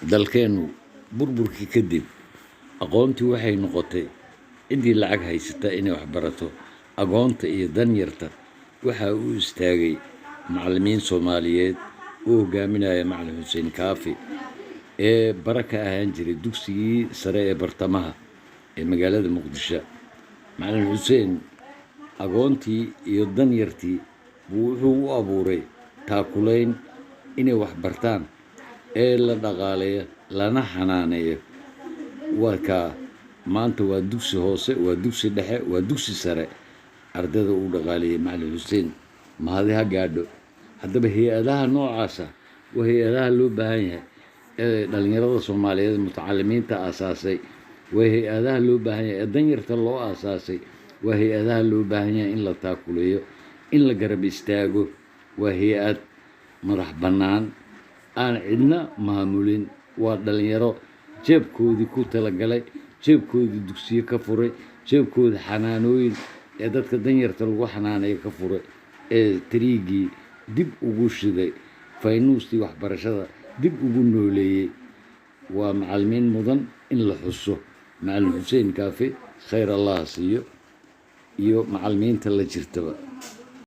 dalkeenu burburkii kadib aqoontii waxay noqotay ciddii lacag haysata inay wax barato. Agoonta iyo danyarta waxaa u istaagay macallimiin Soomaaliyeed oo hogaaminaya Macallin Xuseen Kaafi ee bara ka ahaan jiray dugsigii sare ee bartamaha ee magaalada Muqdisho. Macallin Xuseen agoontii iyo danyartii wuxuu u abuuray taakulayn inay wax bartaan ee la dhaqaaleeyo lana xanaaneeyo. Maanta waa dugsi hoose, waa dugsi dhexe, waa dugsi sare ardayda uu dhaqaaleeyey Macallin Xuseen mahadi ha gaadho. Haddaba hay-adaha noocaasa waa hay-adaha loo baahan yahay ee dhalinyarada Soomaaliyeed mutacalimiinta aasaasay, waa hay-adaha loo baahan yahay ee danyarta loo aasaasay, waa hay-adaha loo baahan yahay in la taakuleeyo, in la garab istaago. Waa hay-ad madax bannaan aan cidna maamulin, waa dhalinyaro jeebkoodii ku talagalay, jeebkoodii dugsiyo ka furay, jeebkoodii xanaanooyin ee dadka danyarta lagu xanaaneeyo ka furay, ee tariigii dib ugu shiday, faynuustii waxbarashada dib ugu nooleeyey. waa macallimiin mudan in la xuso. Macallin Xuseen Kaafi khayr allah siiyo iyo macallimiinta la jirtaba.